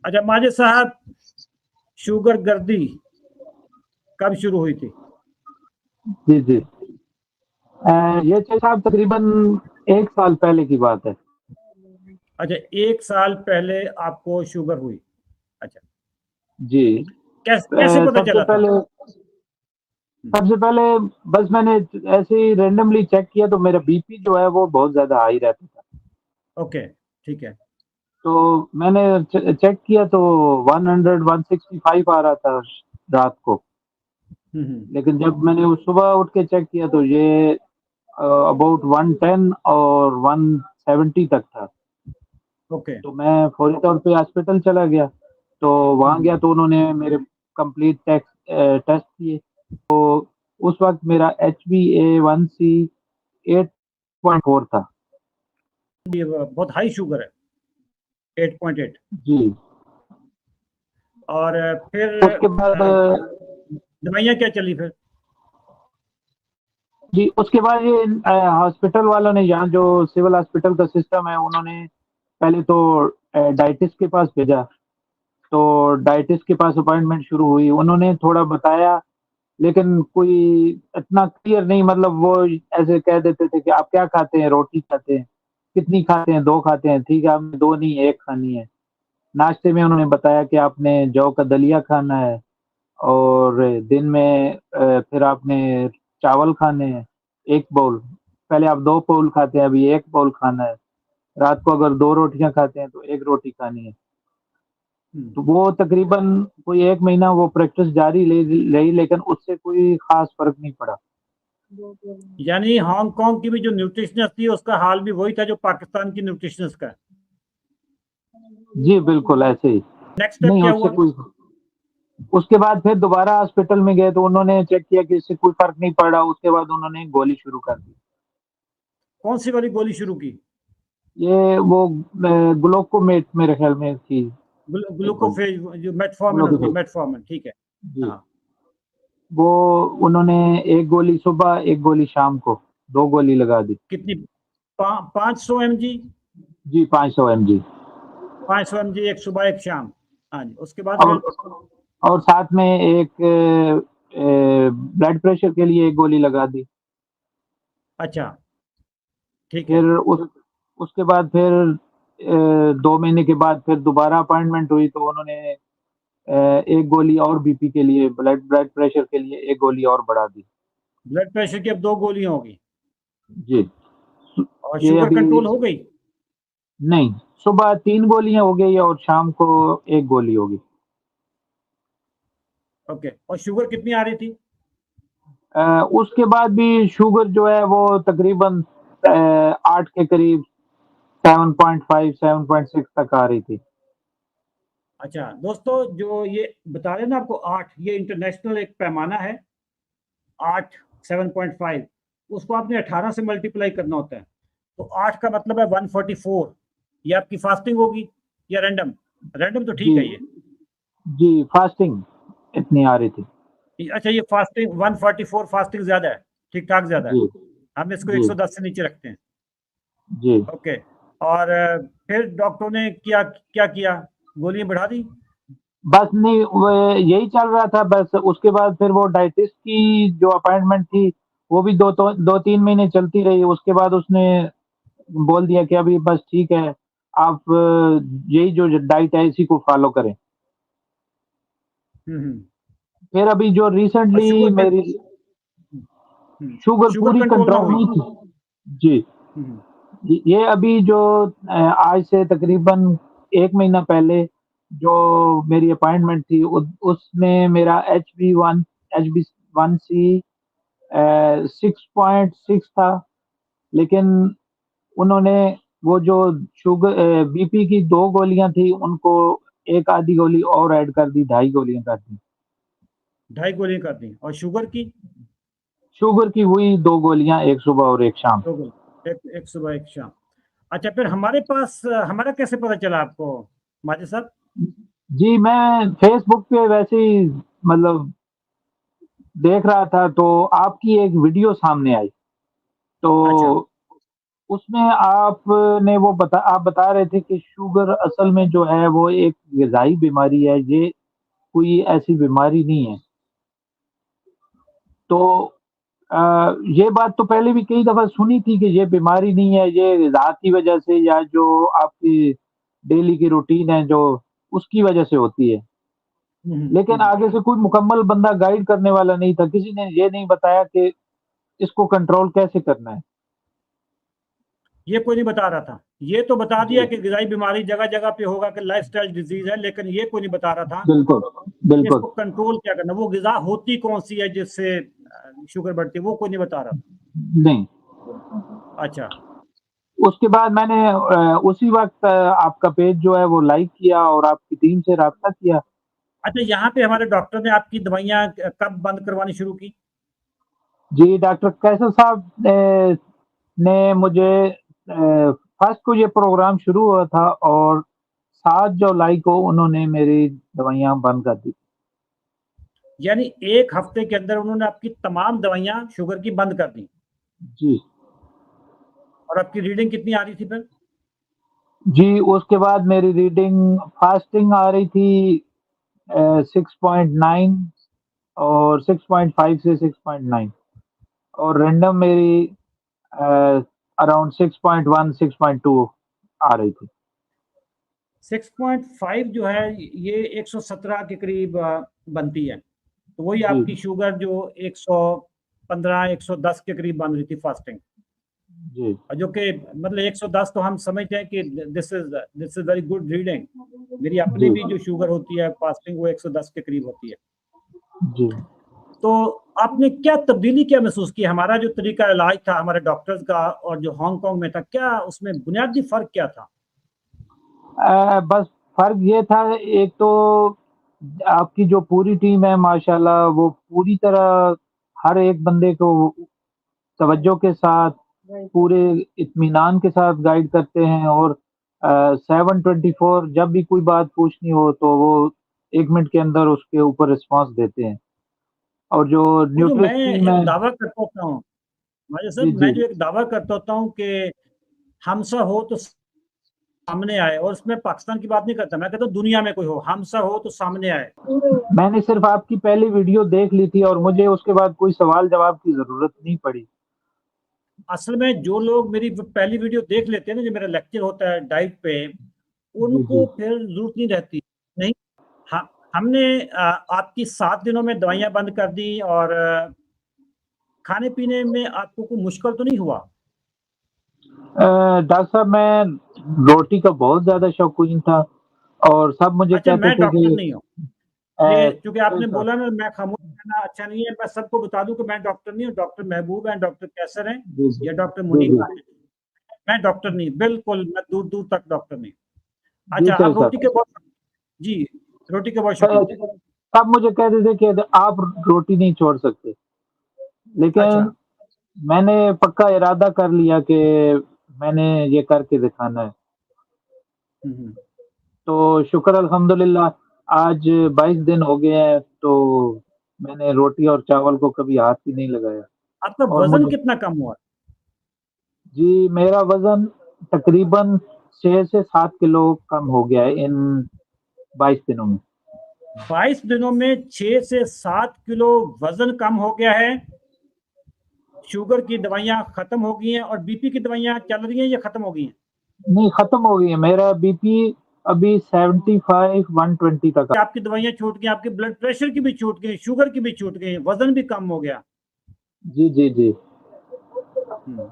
अच्छा माजिद साहब, शुगर गर्दी कब शुरू हुई थी? जी जी। ये साहब तकरीबन 1 साल पहले की बात है। अच्छा, 1 साल पहले आपको शुगर हुई। अच्छा, जी। कैसे पता सबसे चला था? पहले सबसे पहले बस मैंने ऐसे ही रैंडमली चेक किया तो मेरा बीपी जो है वो बहुत ज़्यादा हाई रहता था। ओके, ठीक है। तो मैंने चेक किया तो 100 165 आ रहा था रात को। हम्म। लेकिन जब मैंने वो सुबह उठ के चेक किया तो ये अबाउट 110 और 170 तक था। ओके। तो मैं फौरी तौर पे हॉस्पिटल चला गया। तो वहाँ गया तो उन्होंने मेरे कंप्लीट टेस्ट किए। उस वक़्त मेरा HbA1c 8.4 था। ये बहुत हाई शुगर है, 8.8। जी। और फिर उसके बाद दवाइयाँ क्या चली फिर? जी, उसके बाद ये हॉस्पिटल वालों ने यहाँ जो सिविल हॉस्पिटल का सिस्टम है उन्होंने पहले तो डायटिस्ट के पास भेजा। तो डायटिस्ट के पास अपॉइंटमेंट शुरू हुई। उन्होंने थोड़ा बताया लेकिन कोई इतना क्लियर नहीं, मतलब वो ऐसे कह देते थे कि आप क्या खाते हैं? रोटी खाते हैं? कितनी खाते हैं? 2 खाते हैं, ठीक है आपने 2 नहीं 1 खानी है। नाश्ते में उन्होंने बताया कि आपने जौ का दलिया खाना है और दिन में फिर आपने चावल खाने हैं 1 बाउल। पहले आप 2 बाउल खाते हैं, अभी 1 बाउल खाना है। रात को अगर 2 रोटियाँ खाते हैं तो 1 रोटी खानी है। तो वो तकरीबन कोई 1 महीना वो प्रैक्टिस जारी रही लेकिन उससे कोई ख़ास फ़र्क नहीं पड़ा। यानी हांगकांग की भी जो न्यूट्रिशनिस्ट थी उसका हाल भी वही था जो पाकिस्तान की न्यूट्रिशनिस्ट का है। जी, बिल्कुल ऐसे ही। नेक्स्ट स्टेप नहीं क्या उससे हुआ? कोई उसके बाद फिर दोबारा हॉस्पिटल में गए तो उन्होंने चेक किया कि इससे कोई फ़र्क नहीं पड़ रहा। उसके बाद उन्होंने गोली शुरू कर दी। कौन सी वाली गोली शुरू की? ये वो ग्लूकोमेट मेरे ख़्याल में थी एक गोली। ग्लूकोफेज, जो मेटफॉर्मिन होती है, ग्लूकोफेज। मेटफॉर्मिन, ठीक है। जी। हाँ। वो उन्होंने 1 गोली सुबह, 1 गोली शाम को, 2 गोली लगा दी। कितनी? 500 mg? जी, 500 एमजी। 500 mg, एक सुबह एक शाम। हाँ जी, उसके बाद और फिर? साथ में एक ब्लड प्रेशर के लिए 1 गोली लगा दी। अच्छा, ठीक है। फिर उसके बाद फिर 2 महीने के बाद फिर दोबारा अपॉइंटमेंट हुई तो उन्होंने 1 गोली और बीपी के लिए, ब्लड प्रेशर के लिए 1 गोली और बढ़ा दी। ब्लड प्रेशर की अब 2 गोलियां होगी। जी। और ये शुगर अभी कंट्रोल हो गई? नहीं, सुबह 3 गोलियाँ हो गई और शाम को 1 गोली होगी। ओके, और शुगर कितनी आ रही थी? उसके बाद भी शुगर जो है वो तकरीबन 8 के करीब 7.5 7.6 तक आ रही थी। अच्छा दोस्तों, जो ये बता रहे हैं ना आपको 8, ये इंटरनेशनल एक पैमाना है। 8, 7.5, उसको आपने 18 से मल्टीप्लाई करना होता है। तो 8 का मतलब है 144। ये आपकी फास्टिंग होगी या रैंडम? रैंडम तो जी, ठीक है ये। जी, फास्टिंग इतनी आ रही थी। अच्छा, ये फास्टिंग 144 फास्टिंग ज्यादा है, ठीक ठाक ज्यादा है। जी, हम इसको जी, 110 से नीचे रखते हैं। जी। ओके। और फिर डॉक्टरों ने क्या क्या किया? गोलियां बढ़ा दी? बस नहीं वो यही चल रहा था बस। उसके बाद फिर वो डायटिस्ट की जो अपॉइंटमेंट थी वो भी 2-3 महीने चलती रही। उसके बाद उसने बोल दिया कि अभी बस ठीक है, आप यही जो डाइट है इसी को फ़ॉलो करें। हम्म। फिर अभी जो और रिसेंटली शुगर मेरी शुगर शुगर पूरी कंट्रोल ना कंट्रोल हुई? नहीं थी। जी। हम्म। ये अभी जो आज से तकरीबन 1 महीना पहले जो मेरी अपॉइंटमेंट थी उसमें मेरा HbA1c 6.6 था। लेकिन उन्होंने वो जो बीपी की 2 गोलियाँ थी उनको 1 आधी गोली और ऐड कर दी, 2.5 गोलियाँ कर दी। 2.5 गोलियां कर दी, और शुगर की? शुगर की हुई 2 गोलियाँ, 1 सुबह और 1 शाम। 2 गोली, एक सुबह एक शाम। अच्छा, फिर हमारे पास हमारा कैसे पता चला आपको माजिद साहब? जी, मैं फ़ेसबुक पे वैसे ही मतलब देख रहा था तो आपकी एक वीडियो सामने आई। तो अच्छा। उसमें आप बता रहे थे कि शुगर असल में जो है वो एक ग़िज़ाई बीमारी है, ये कोई ऐसी बीमारी नहीं है। तो ये बात तो पहले भी कई दफ़ा सुनी थी कि ये बीमारी नहीं है, ये ग़िज़ा की वजह से या जो आपकी डेली की रूटीन है जो उसकी वजह से होती है। लेकिन आगे से कोई मुकम्मल बंदा गाइड करने वाला नहीं था, किसी ने ये नहीं बताया कि इसको कंट्रोल कैसे करना है। ये कोई नहीं बता रहा था। ये तो बता दिया जी, कि ग़िज़ाई बीमारी जगह-जगह पे होगा कि लाइफ़स्टाइल डिज़ीज़ है, लेकिन ये कोई नहीं बता रहा था बिल्कुल, कि बिल्कुल। इसको कंट्रोल क्या करना है, वो ग़िज़ा होती कौन-सी है जिससे शुगर बढ़ती है, वो कोई नहीं बता रहा था। नहीं, अच्छा, उसके बाद मैंने उसी वक़्त आपका पेज जो है वो लाइक किया और आपकी टीम से राब्ता किया। अच्छा यहाँ पे हमारे डॉक्टर ने आपकी दवाइयाँ कब बंद करवानी शुरू की? जी, डॉक्टर कैसर साहब ने मुझे फर्स्ट को ये प्रोग्राम शुरू हुआ था और 7 जुलाई को उन्होंने मेरी दवाइयाँ बंद कर दी। यानी 1 हफ्ते के अंदर उन्होंने आपकी तमाम दवाइयाँ शुगर की बंद कर दी। जी। और आपकी रीडिंग कितनी आ रही थी फिर? जी, उसके बाद मेरी रीडिंग फास्टिंग आ रही थी 6.9 और 6.5 से 6.9 और रैंडम मेरी अ, अराउंड 6.1 6.2 आ रही थी। 6.5 जो है ये 117 के करीब बनती है। तो वही जी, आपकी शुगर जो 115 110 के करीब बन रही थी फास्टिंग। जी, और जो कि मतलब 110 तो हम समझते हैं कि this is very good reading. मेरी अपनी जी, भी जो शुगर होती है फास्टिंग वो 110 के करीब होती है। जी। तो आपने क्या तब्दीली क्या महसूस की? हमारा जो तरीका इलाज था हमारे डॉक्टर्स का और जो हांगकांग में था, क्या उसमें बुनियादी फ़र्क क्या था? बस फ़र्क ये था एक तो आपकी जो पूरी टीम है माशाल्लाह वो पूरी तरह हर एक बंदे को तवज्जो के साथ, पूरे इत्मीनान के साथ गाइड करते हैं और 7/24 जब भी कोई बात पूछनी हो तो वो 1 मिनट के अंदर उसके ऊपर रिस्पॉन्स देते हैं। और जो वो जो मैं न्यूट्रिस टीम एक है दावा करता होता हूँ, माज़र जी, साहब जी। मैं जो एक दावा करता होता हूँ कि हमसा हो तो सामने आए, और उसमें पाकिस्तान की बात नहीं करता, मैं कहता हूँ दुनिया में कोई हो, हमसा हो तो सामने आए। मैंने सिर्फ़ आपकी पहली वीडियो देख ली थी और मुझे उसके बाद कोई सवाल-जवाब की ज़रूरत नहीं पड़ी। असल में जो लोग मेरी पहली वीडियो देख लेते हैं ना, जो मेरा लेक्चर होता है डाइट पे, जी, उनको जी। फिर ज़रूरत नहीं रहती। नहीं, हाँ, हमने आपकी 7 दिनों में दवाइयाँ बंद कर दी और खाने-पीने में आपको कोई मुश्किल तो नहीं हुआ? डॉक्टर साहब मैं रोटी का बहुत ज़्यादा शौकीन था और सब मुझे अच्छा, कहते मैं थे डॉक्टर कि नहीं हूँ। ये चूँकि कैसर आपने साहब बोला ना मैं खामोश रहना अच्छा नहीं है, मैं सबको बता दूँ कि मैं डॉक्टर नहीं हूँ, डॉक्टर महबूब हैं, डॉक्टर कैसर हैं जी, जी। या डॉक्टर जी, जी। मुनीबा हैं। मैं डॉक्टर नहीं, बिल्कुल मैं दूर-दूर तक डॉक्टर नहीं। जी, अच्छा, अब कैसर। रोटी के बहुत जी, रोटी के बहुत अ, शौकीन थे। सब मुझे कहते थे कि आप रोटी नहीं छोड़ सकते। अच्छा। लेकिन मैंने पक्का इरादा कर लिया कि मैंने ये करके दिखाना है। हुँ, हुँ। तो शुक्र अल्हम्दुलिल्लाह आज 22 दिन हो गए हैं, तो मैंने रोटी और चावल को कभी हाथ ही नहीं लगाया आपका और वज़न मुझे कितना कम हुआ? जी, मेरा वज़न तकरीबन 6 से 7 किलो कम हो गया है इन 22 दिनों में। 22 दिनों में 6 से 7 किलो वज़न कम हो गया है, शुगर की दवाइयाँ खत्म हो गई हैं और बीपी की दवाइयाँ चल रही हैं या खत्म हो गई हैं? नहीं, खत्म हो गई है, मेरा बीपी अभी 75 120 तक आपकी दवाइयाँ छूट गई, आपके ब्लड प्रेशर की भी छूट गई, शुगर की भी छूट गई, वज़न भी कम हो गया। जी, जी, जी। हुँ।